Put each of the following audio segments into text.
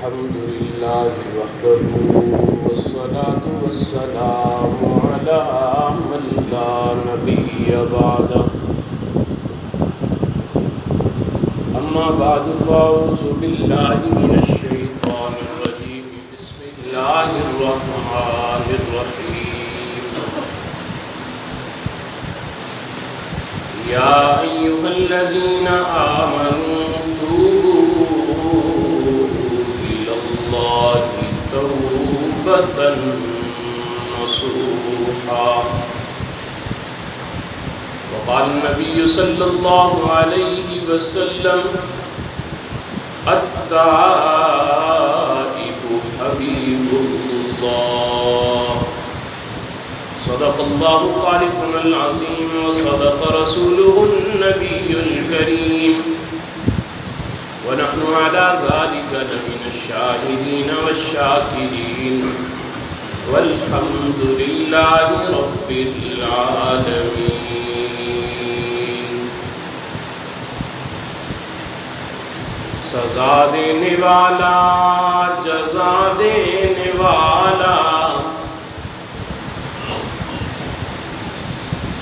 الحمد لله وحده والصلاة والسلام على من لا نبي بعده أما بعد فأعوذ بالله من الشيطان الرجيم بسم الله الرحمن الرحيم يا أيها الذين آمنوا توبوا إلى الله توبة نصوحا وقال النبي صلى الله عليه وسلم التائب حبيب الله صدق الله خالقنا العظيم وصدق رسوله النبي الكريم ونحن على ذلك لمن الشاهدين والشاكرين والحمد لله رب العالمين. سزا دینے والا جزا دینے والا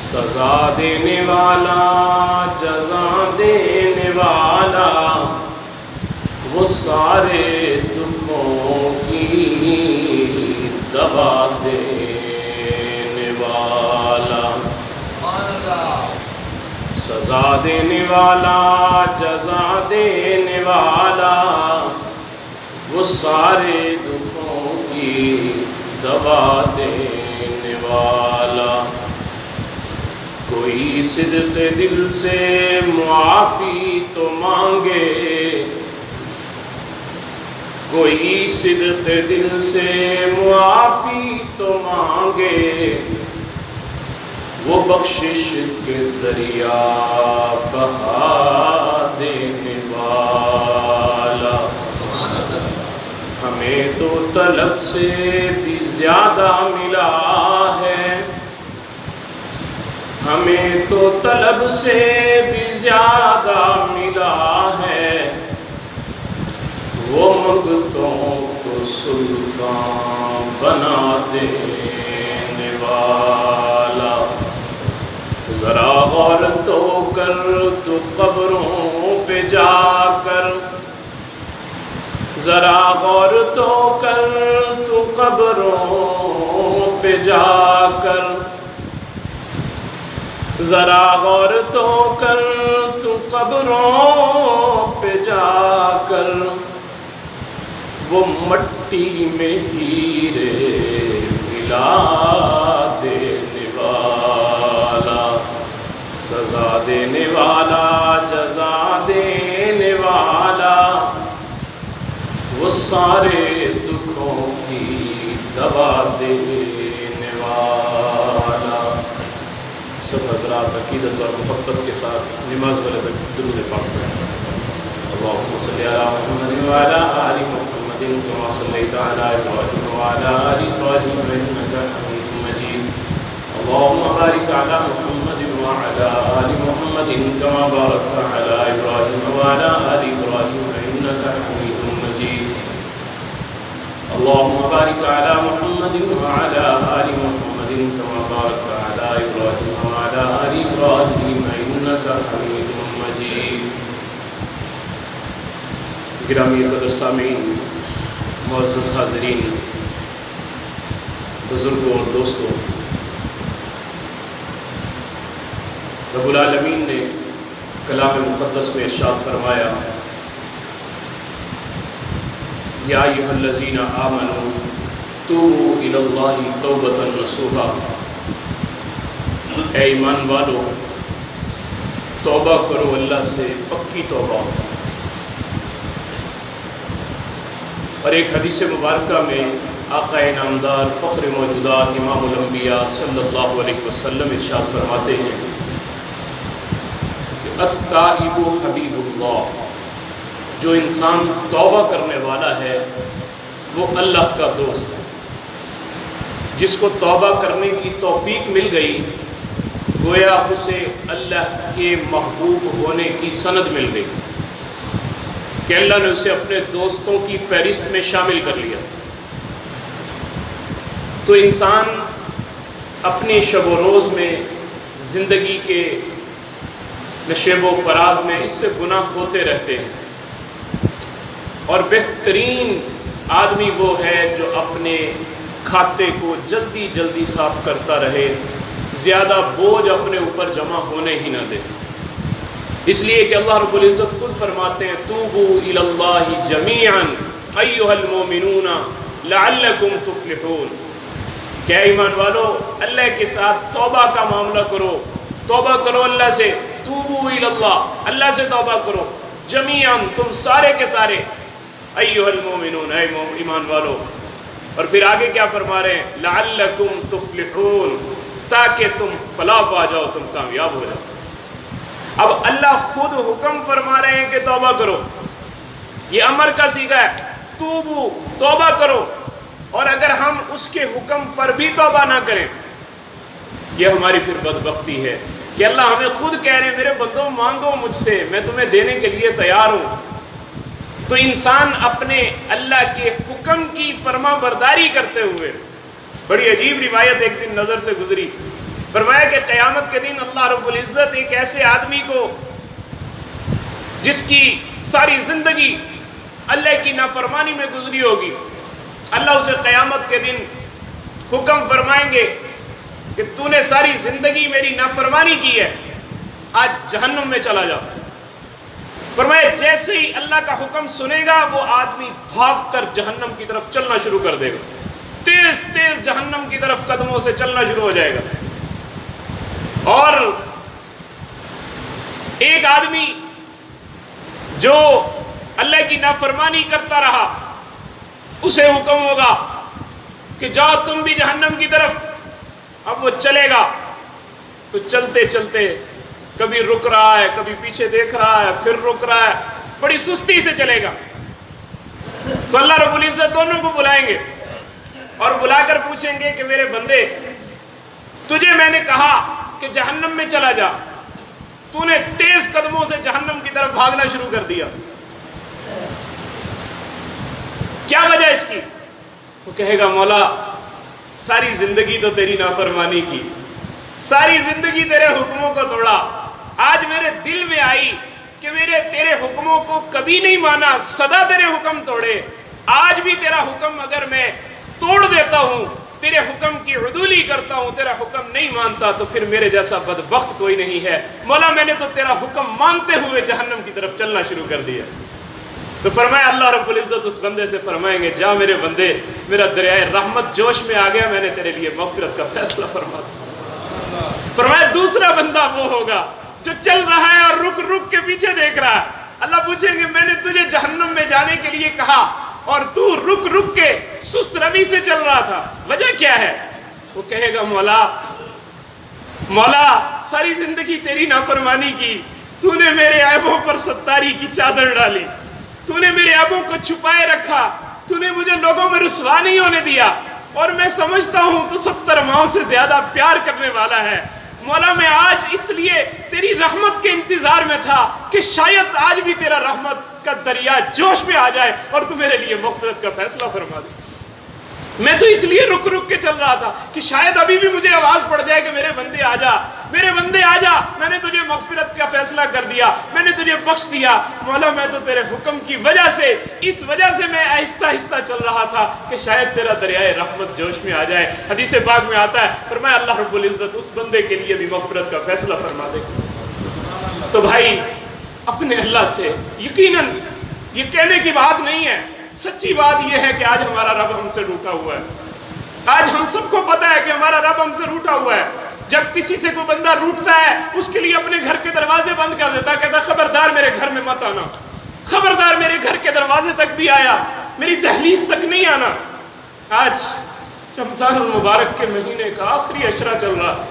سزا دینے والا جزا دینے والا وہ سارے دکھوں کی دوا دینے والا سزا دینے والا جزا دینے والا وہ سارے دکھوں کی دوا دینے والا. کوئی صدق دل سے معافی تو مانگے کوئی صدق دل سے معافی تو مانگے وہ بخشش کے دریا بہا دینے والا. ہمیں تو طلب سے بھی زیادہ ملا ہے ہمیں تو طلب سے بھی زیادہ ملا ہے وہ منگتوں کو سلطان بنا دینے والا. ذرا غور تو کر تو قبروں پہ جا کر ذرا غور تو کر تو قبروں پہ جا کر ذرا غور تو کر تو قبروں پہ جا کر وہ مٹی میں ہیرے ملا دینے والا سزا دینے والا جزا دینے والا وہ سارے دکھوں کی دوا دینے والا. سب حضرات عقیدت اور محبت کے ساتھ نماز والے درود پاک پڑھیں. اللهم صل على محمد وعلى آل محمد كما صليت على إبراهيم وعلى آل إبراهيم إنك حميد مجيد. اللهم بارك على محمد وعلى آل محمد كما باركت على إبراهيم وعلى آل إبراهيم إنك حميد مجيد. اللهم بارك على محمد وعلى آل محمد كما باركت على إبراهيم وعلى آل إبراهيم إنك حميد مجيد. گرامی قدر سامعین، معزز حاضرین، بزرگوں اور دوستوں، رب العالمین نے کلام مقدس میں ارشاد فرمایا یا ایھا الذین آمنوا توبوا الی اللہ توبۃ نصوحا. اے ایمان والو، توبہ کرو اللہ سے پکی توبہ. اور ایک حدیث مبارکہ میں آقا نامدار فخر موجودات امام الانبیاء صلی اللہ علیہ وسلم ارشاد فرماتے ہیں کہ التائب حبیب اللہ. جو انسان توبہ کرنے والا ہے وہ اللہ کا دوست ہے. جس کو توبہ کرنے کی توفیق مل گئی گویا اسے اللہ کے محبوب ہونے کی سند مل گئی. کہ اللہ نے اسے اپنے دوستوں کی فہرست میں شامل کر لیا، تو انسان اپنی شب و روز میں، زندگی کے نشیب و فراز میں اس سے گناہ ہوتے رہتے ہیں، اور بہترین آدمی وہ ہے جو اپنے کھاتے کو جلدی جلدی صاف کرتا رہے، زیادہ بوجھ اپنے اوپر جمع ہونے ہی نہ دے۔ اس لیے کہ اللہ رب العزت خود فرماتے ہیں توبوا الی اللہ جمیعا ایھا المؤمنون لعلکم تفلحون، کہ ایمان والو اللہ کے ساتھ توبہ کا معاملہ کرو، توبہ کرو اللہ سے، توبوا الی اللہ، اللہ سے توبہ کرو، جمیعا تم سارے کے سارے، ایھا المؤمنون اے ایمان والو، اور پھر آگے کیا فرما رہے ہیں؟ لعلکم تفلحون، تاکہ تم فلاح پا جاؤ، تم کامیاب ہو جاؤ۔ اب اللہ خود حکم فرما رہے ہیں کہ توبہ کرو، یہ امر کا صیغہ ہے، توبو، توبہ کرو، اور اگر ہم اس کے حکم پر بھی توبہ نہ کریں، یہ ہماری پھر بدبختی ہے کہ اللہ ہمیں خود کہہ رہے ہیں میرے بندوں مانگو مجھ سے، میں تمہیں دینے کے لیے تیار ہوں۔ تو انسان اپنے اللہ کے حکم کی فرما برداری کرتے ہوئے، بڑی عجیب روایت ایک دن نظر سے گزری، فرمایا کہ قیامت کے دن اللہ رب العزت ایک ایسے آدمی کو جس کی ساری زندگی اللہ کی نافرمانی میں گزری ہوگی، اللہ اسے قیامت کے دن حکم فرمائیں گے کہ تو نے ساری زندگی میری نافرمانی کی ہے، آج جہنم میں چلا جا۔ فرمایا جیسے ہی اللہ کا حکم سنے گا وہ آدمی بھاگ کر جہنم کی طرف چلنا شروع کر دے گا، تیز تیز جہنم کی طرف قدموں سے چلنا شروع ہو جائے گا۔ اور ایک آدمی جو اللہ کی نافرمانی کرتا رہا، اسے حکم ہوگا کہ جاؤ تم بھی جہنم کی طرف۔ اب وہ چلے گا تو چلتے چلتے کبھی رک رہا ہے، کبھی پیچھے دیکھ رہا ہے، پھر رک رہا ہے، بڑی سستی سے چلے گا۔ تو اللہ رب العزت دونوں کو بلائیں گے اور بلا کر پوچھیں گے کہ میرے بندے، تجھے میں نے کہا کہ جہنم میں چلا جا، تو نے تیز قدموں سے جہنم کی طرف بھاگنا شروع کر دیا، کیا وجہ اس کی؟ وہ کہے گا مولا ساری زندگی تو تیری نافرمانی کی، ساری زندگی تیرے حکموں کو توڑا، آج میرے دل میں آئی کہ تیرے حکموں کو کبھی نہیں مانا، سدا تیرے حکم توڑے، آج بھی تیرا حکم اگر میں توڑ دیتا ہوں، تیرے حکم کی عدولی کرتا ہوں، تیرا حکم نہیں مانتا، تو پھر میرے جیسا بدبخت کوئی نہیں ہے، مولا میں نے تو تیرا حکم مانتے ہوئے جہنم کی طرف چلنا شروع کر دیا۔ تو فرمایا اللہ رب العزت اس بندے سے فرمائیں گے جا میرے بندے، میرا دریائے رحمت جوش میں آ گیا، میں نے تیرے لیے مغفرت کا فیصلہ فرما دیا۔ فرمایا دوسرا بندہ وہ ہوگا جو چل رہا ہے اور رک رک کے پیچھے دیکھ رہا ہے، اللہ پوچھیں گے میں نے تجھے جہنم میں جانے کے لیے کہا اور تو رک رک کے سست روی سے چل رہا تھا، وجہ کیا ہے؟ وہ کہے گا مولا ساری زندگی تیری نافرمانی کی، تو نے میرے عیبوں پر ستاری کی چادر ڈالی، تو نے میرے عیبوں کو چھپائے رکھا، تو نے مجھے لوگوں میں رسوا نہیں ہونے دیا، اور میں سمجھتا ہوں تو 70 ماؤں سے زیادہ پیار کرنے والا ہے، مولا میں آج اس لیے تیری رحمت کے انتظار میں تھا کہ شاید آج بھی تیرا رحمت کا دریا جوش میں آ جائے اور تو میرے لیے مغفرت کا فیصلہ فرما دے۔ میں تو اس لیے رک رک کے چل رہا تھا کہ شاید ابھی بھی مجھے آواز پڑ جائے کہ میرے بندے آ جا، میرے بندے آ جا، میں نے تجھے مغفرت کا فیصلہ کر دیا، میں نے تجھے بخش دیا، مولا میں تو تیرے حکم کی وجہ سے، اس وجہ سے میں آہستہ آہستہ چل رہا تھا کہ شاید تیرا دریائے رحمت جوش میں آ جائے۔ حدیث پاک میں آتا ہے، فرمایا اللہ رب العزت اس بندے کے لیے بھی مغفرت کا فیصلہ فرما دے۔ تو بھائی اپنے اللہ سے یقیناً یہ کہنے کی بات نہیں ہے، سچی بات یہ ہے کہ آج ہمارا رب ہم سے روٹا ہوا ہے، آج ہم سب کو پتا ہے کہ ہمارا رب ہم سے روٹا ہوا ہے۔ جب کسی سے کوئی بندہ روٹتا ہے اس کے لیے اپنے گھر کے دروازے بند کر دیتا ہے، کہتا ہے خبردار میرے گھر میں مت آنا، خبردار میرے گھر کے دروازے تک بھی آیا میری دہلیز تک نہیں آنا۔ آج رمضان المبارک کے مہینے کا آخری عشرہ چل رہا،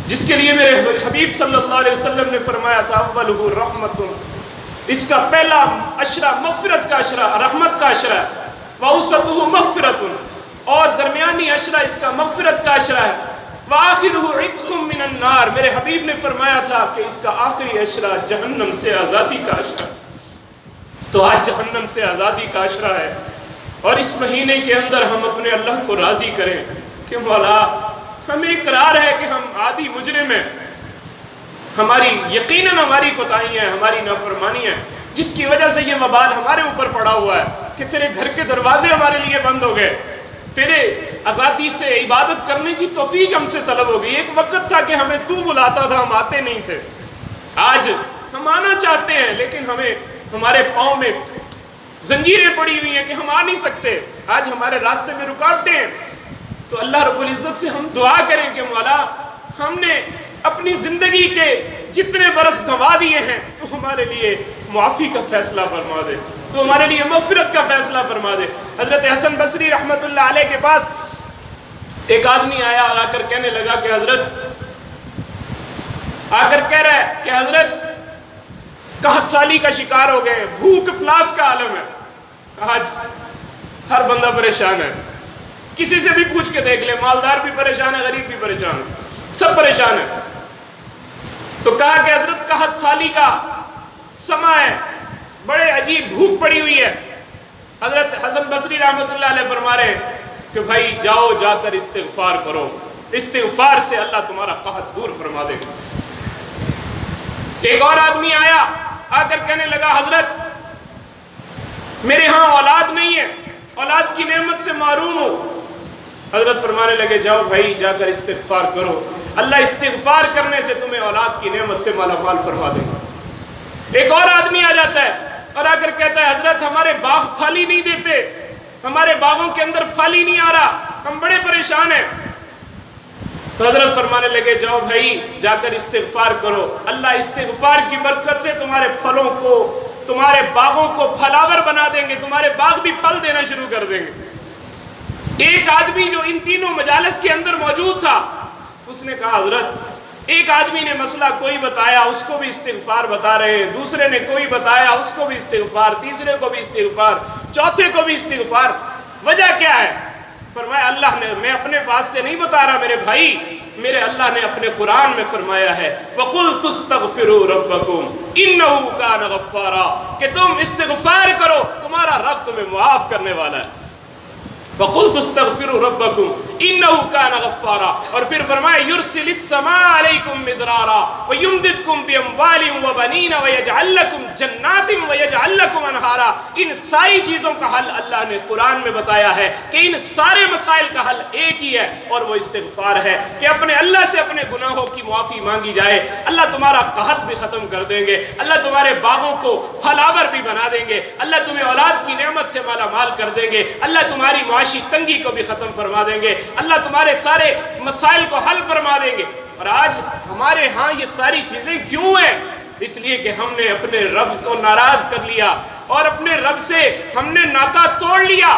جس کے لیے میرے حبیب صلی اللہ علیہ وسلم نے فرمایا تھا اولہ رحمت، اس کا پہلا عشرہ مغفرت کا عشرہ، رحمت کا عشرہ ہے، وَأَوْسَطُهُ مغفرۃ، اور درمیانی عشرہ اس کا مغفرت کا عشرہ ہے، وَآخِرُهُ عِتْقٌ مِّنَ النَّارِ، میرے حبیب نے فرمایا تھا کہ اس کا آخری عشرہ جہنم سے آزادی کا عشرہ ہے۔ تو آج جہنم سے آزادی کا عشرہ ہے، اور اس مہینے کے اندر ہم اپنے اللہ کو راضی کریں کہ مولا ہمیں اقرار ہے کہ ہم عادی مجرم ہیں، ہماری یقیناً ہماری کوتاہی ہے، ہماری نافرمانی ہے، جس کی وجہ سے یہ وبال ہمارے اوپر پڑا ہوا ہے کہ تیرے گھر کے دروازے ہمارے لیے بند ہو گئے، تیرے آزادی سے عبادت کرنے کی توفیق ہم سے سلب ہو گئی۔ ایک وقت تھا کہ ہمیں تو بلاتا تھا، ہم آتے نہیں تھے، آج ہم آنا چاہتے ہیں لیکن ہمارے پاؤں میں زنجیریں پڑی ہوئی ہیں کہ ہم آ نہیں سکتے، آج ہمارے راستے میں رکاوٹیں ہیں۔ تو اللہ رب العزت سے ہم دعا کریں کہ مولا ہم نے اپنی زندگی کے جتنے برس گنوا دیے ہیں تو ہمارے لیے معافی کا فیصلہ فرما دے، تو ہمارے لیے مغفرت کا فیصلہ فرما دے۔ حضرت حسن بصری رحمت اللہ علیہ کے پاس ایک آدمی آیا، آ کر کہنے لگا کہ حضرت، آ کر کہہ رہا ہے کہ حضرت قحط سالی کا شکار ہو گئے، بھوک افلاس کا عالم ہے، آج ہر بندہ پریشان ہے، کسی سے بھی پوچھ کے دیکھ لے، مالدار بھی پریشان ہے، غریب بھی پریشان ہے، سب پریشان ہے۔ تو کہا کہ حضرت قحط سالی کا سما ہے، بڑے عجیب بھوک پڑی ہوئی ہے۔ حضرت حسن بصری رحمت اللہ علیہ فرما رہے ہیں کہ بھائی جاؤ، جا کر استغفار کرو، استغفار سے اللہ تمہارا قحط دور فرما دے گا۔ ایک اور آدمی آیا، آ کر کہنے لگا حضرت میرے ہاں اولاد نہیں ہے، اولاد کی نعمت سے محروم ہو۔ حضرت فرمانے لگے جاؤ بھائی، جا کر استغفار کرو، اللہ استغفار کرنے سے تمہیں اولاد کی نعمت سے مالا مال فرما دے گا۔ ایک اور آدمی آ جاتا ہے اور آ کر کہتا ہے حضرت ہمارے باغ پھل نہیں دیتے، ہمارے باغوں کے اندر پھل نہیں آ رہا، ہم بڑے پریشان ہیں۔ تو حضرت فرمانے لگے جاؤ بھائی، جا کر استغفار کرو، اللہ استغفار کی برکت سے تمہارے پھلوں کو، تمہارے باغوں کو پھلاور بنا دیں گے، تمہارے باغ بھی پھل دینا شروع کر دیں گے۔ ایک آدمی جو ان تینوں مجالس کے اندر موجود تھا، اس نے کہا حضرت ایک آدمی نے مسئلہ کوئی بتایا، اس کو بھی استغفار بتا رہے ہیں، دوسرے نے کوئی بتایا، اس کو بھی استغفار، تیسرے کو بھی استغفار، چوتھے کو بھی استغفار، وجہ کیا ہے؟ فرمایا اللہ نے، میں اپنے پاس سے نہیں بتا رہا میرے بھائی، میرے اللہ نے اپنے قرآن میں فرمایا ہے وَقُلْتُ اسْتَغْفِرُوا رَبَّكُمْ إِنَّهُ كَانَ غَفَّارًا، کہ تم استغفار کرو، تمہارا رب تمہیں معاف کرنے والا ہے۔ وَقُلْتُ اسْتَغْفِرُوا رَبَّكُمْ إِنَّهُ كَانَ غَفَّارًا، اور پھر فرمایا يُرْسِلِ السَّمَاءَ عَلَيْكُمْ مِدْرَارًا وَيُمْدِدْكُمْ بِأَمْوَالٍ وَبَنِينَ وَيَجْعَلْ لَكُمْ جَنَّاتٍ وَيَجْعَلْ لَكُمْ أَنْهَارًا۔ ان ساری چیزوں کا حل اللہ نے قرآن میں بتایا ہے کہ ان سارے مسائل کا حل ایک ہی ہے، اور وہ استغفار ہے کہ اپنے اللہ سے اپنے گناہوں کی معافی مانگی جائے، اللہ تمہارا قحط بھی ختم کر دیں گے، اللہ تمہارے باغوں کو پھلاور بھی بنا دیں گے، اللہ تمہیں اولاد کی نعمت سے مالا مال کر دیں گے، اللہ تمہاری معاشی تنگی کو بھی ختم فرما دیں گے، اللہ تمہارے سارے مسائل کو حل فرما دیں گے۔ اور آج ہمارے ہاں یہ ساری چیزیں کیوں ہیں؟ اس لیے کہ ہم نے اپنے رب کو ناراض کر لیا اور اپنے رب سے ہم نے ناطہ توڑ لیا۔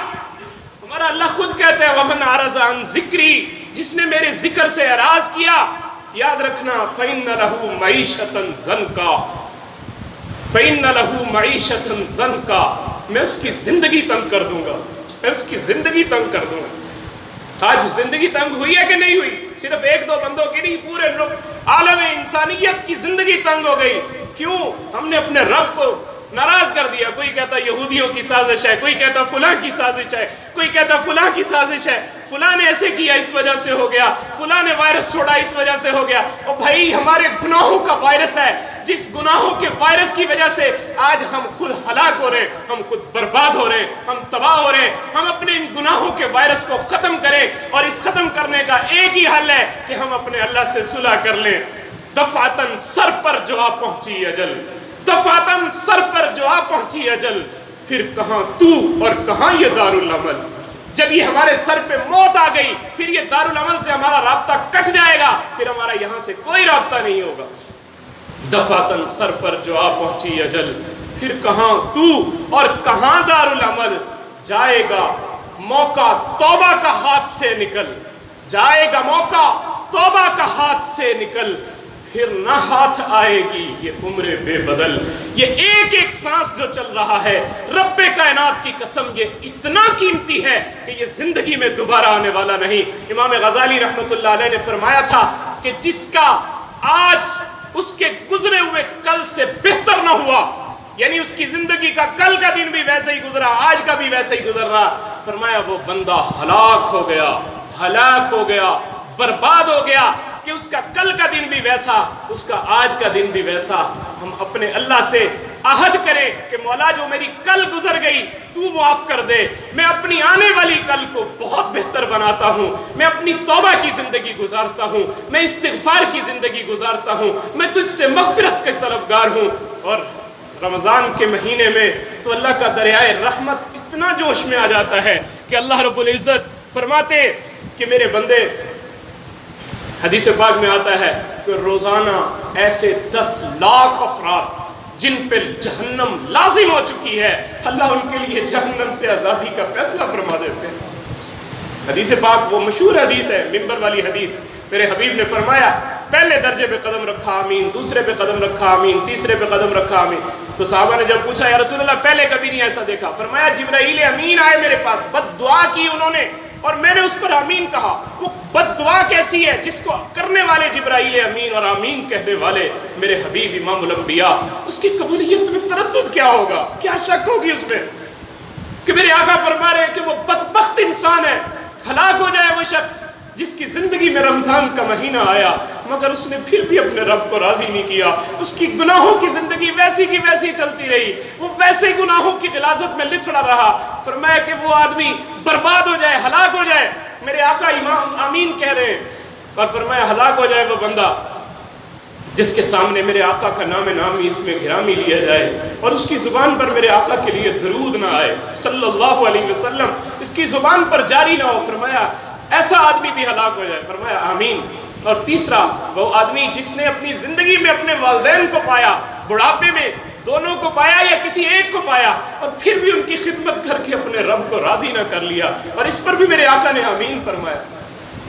ہمارا اللہ خود کہتا ہے وَمَنْ أَعْرَضَ عَنْ ذِكْرِي، جس نے میرے ذکر سے اعراض کیا، یاد رکھنا فَإِنَّ لَهُ مَعِيشَةً ضَنْكَا، فَإِنَّ لَهُ مَعِيشَةً ضَنْكَا، میں اس کی زندگی تنگ کر دوں گا، میں اس کی زندگی تنگ کر دوں گا۔ آج زندگی تنگ ہوئی ہے کہ نہیں ہوئی؟ صرف ایک دو بندوں کی نہیں، پورے عالم انسانیت کی زندگی تنگ ہو گئی۔ کیوں؟ ہم نے اپنے رب کو ناراض کر دیا۔ کوئی کہتا یہودیوں کی سازش ہے، کوئی کہتا فلاں کی سازش ہے، کوئی کہتا فلاں کی سازش ہے، فلاں نے ایسے کیا اس وجہ سے ہو گیا، فلاں نے وائرس چھوڑا اس وجہ سے ہو گیا۔ اور بھائی ہمارے گناہوں کا وائرس ہے، جس گناہوں کے وائرس کی وجہ سے آج ہم خود ہلاک ہو رہے ہیں، ہم خود برباد ہو رہے ہیں، ہم تباہ ہو رہے ہیں۔ ہم اپنے ان گناہوں کے وائرس کو ختم کریں، اور اس ختم کرنے کا ایک ہی حل ہے کہ ہم اپنے اللہ سے صلح کر لیں۔ دفعتاً سر پر جو آ پہنچی اجل، دفعتاً سر پر جو آ پہنچی اجل، پھر کہاں تو اور کہاں یہ دارالعمل۔ جب یہ ہمارے سر پہ موت آ گئی، پھر یہ دارالعمل سے ہمارا رابطہ کٹ جائے گا، پھر ہمارا یہاں سے کوئی رابطہ نہیں ہوگا۔ دفعتاً سر پر جو آ پہنچی اجل، پھر کہاں تو اور کہاں دارالعمل۔ جائے گا موقع توبہ کا ہاتھ سے نکل، جائے گا موقع توبہ کا ہاتھ سے نکل، پھر نہ ہاتھ آئے گی یہ عمر بے بدل۔ یہ ایک ایک سانس جو چل رہا ہے، رب کائنات کی قسم یہ اتنا قیمتی ہے کہ یہ زندگی میں دوبارہ آنے والا نہیں۔ امام غزالی رحمت اللہ علیہ نے فرمایا تھا کہ جس کا آج اس کے گزرے ہوئے کل سے بہتر نہ ہوا، یعنی اس کی زندگی کا کل کا دن بھی ویسے ہی گزرا، آج کا بھی ویسے ہی گزر رہا، فرمایا وہ بندہ ہلاک ہو گیا، برباد ہو گیا کہ اس کا کل کا دن بھی ویسا، اس کا آج کا دن بھی ویسا۔ ہم اپنے اللہ سے عہد کریں کہ مولا جو میری کل گزر گئی تو معاف کر دے، میں اپنی آنے والی کل کو بہت بہتر بناتا ہوں، میں اپنی توبہ کی زندگی گزارتا ہوں، میں استغفار کی زندگی گزارتا ہوں، میں تجھ سے مغفرت کے طلبگار ہوں۔ اور رمضان کے مہینے میں تو اللہ کا دریائے رحمت اتنا جوش میں آ جاتا ہے کہ اللہ رب العزت فرماتے کہ میرے بندے، حدیث پاک میں آتا ہے کہ روزانہ ایسے 10 لاکھ افراد جن پہ جہنم لازم ہو چکی ہے، اللہ ان کے لیے جہنم سے آزادی کا فیصلہ فرما دیتے ہیں۔ حدیث پاک وہ مشہور حدیث ہے، منبر والی حدیث، میرے حبیب نے فرمایا پہلے درجے پہ قدم رکھا آمین، دوسرے پہ قدم رکھا آمین، تیسرے پہ قدم رکھا آمین۔ تو صحابہ نے جب پوچھا یا رسول اللہ پہلے کبھی نہیں ایسا دیکھا، فرمایا جبرائیل امین آئے میرے پاس، بد دعا کی انہوں نے اور میں نے اس پر آمین کہا۔ وہ بد دعا کیسی ہے جس کو کرنے والے جبرائیل امین اور آمین کہنے والے میرے حبیب امام الانبیاء، اس کی قبولیت میں تردد کیا ہوگا، کیا شک ہوگی اس میں کہ میرے آقا فرما رہے ہیں کہ وہ بدبخت انسان ہے، ہلاک ہو جائے وہ شخص جس کی زندگی میں رمضان کا مہینہ آیا مگر اس نے پھر بھی اپنے رب کو راضی نہیں کیا، اس کی گناہوں کی زندگی ویسی کی ویسی چلتی رہی، وہ ویسے گناہوں کی غلاظت میں لتھڑا رہا۔ فرمایا کہ وہ آدمی برباد ہو جائے، ہلاک ہو جائے، میرے آقا امام آمین کہہ رہے ہیں، اور فرمایا ہلاک ہو جائے وہ بندہ جس کے سامنے میرے آقا کا نام نامی اس میں گرامی لیا جائے اور اس کی زبان پر میرے آقا کے لیے درود نہ آئے صلی اللہ علیہ وسلم، اس کی زبان پر جاری نہ ہو، فرمایا ایسا آدمی بھی ہلاک ہو جائے، فرمایا آمین۔ اور تیسرا وہ آدمی جس نے اپنی زندگی میں اپنے والدین کو پایا، بڑھاپے میں دونوں کو پایا یا کسی ایک کو پایا، اور پھر بھی ان کی خدمت کر کے اپنے رب کو راضی نہ کر لیا، اور اس پر بھی میرے آقا نے آمین فرمایا۔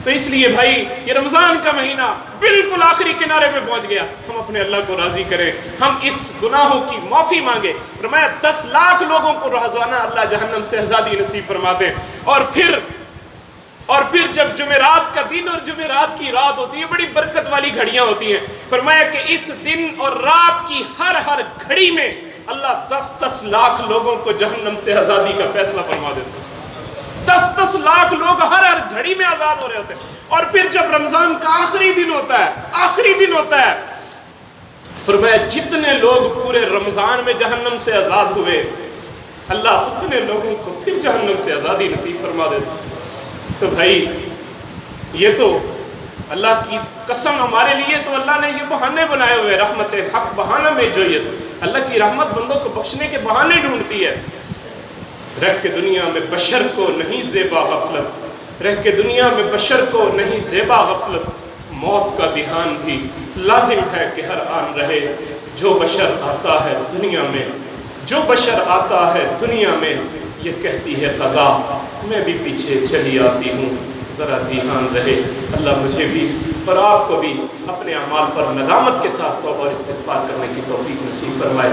تو اس لیے بھائی یہ رمضان کا مہینہ بالکل آخری کنارے پہ پہنچ گیا، ہم اپنے اللہ کو راضی کریں، ہم اس گناہوں کی معافی مانگے۔ فرمایا 10 لاکھ لوگوں کو روزانہ اللہ جہنم سے آزادی نصیب فرما دے، اور پھر جب جمعرات کا دن اور جمعرات کی رات ہوتی ہے، بڑی برکت والی گھڑیاں ہوتی ہیں، فرمایا کہ اس دن اور رات کی ہر گھڑی میں اللہ 10 لاکھ لوگوں کو جہنم سے آزادی کا فیصلہ فرما دیتا ہے۔ 10 لاکھ لوگ ہر گھڑی میں آزاد ہو رہے ہوتے ہیں۔ اور پھر جب رمضان کا آخری دن ہوتا ہے، فرمایا جتنے لوگ پورے رمضان میں جہنم سے آزاد ہوئے، اللہ اتنے لوگوں کو پھر جہنم سے آزادی نصیب فرما دیتا ہے۔ تو بھائی یہ تو اللہ کی قسم، ہمارے لیے تو اللہ نے یہ بہانے بنائے ہوئے، رحمت حق بہانہ میں جویت، اللہ کی رحمت بندوں کو بخشنے کے بہانے ڈھونڈتی ہے۔ رہ کے دنیا میں بشر کو نہیں زیبا غفلت، رہ کے دنیا میں بشر کو نہیں زیبا غفلت، موت کا دھیان بھی لازم ہے کہ ہر آن رہے۔ جو بشر آتا ہے دنیا میں یہ کہتی ہے قضا، میں بھی پیچھے چلی آتی ہوں، ذرا دھیان رہے۔ اللہ مجھے بھی اور آپ کو بھی اپنے اعمال پر ندامت کے ساتھ توبہ اور استغفار کرنے کی توفیق نصیب فرمائے۔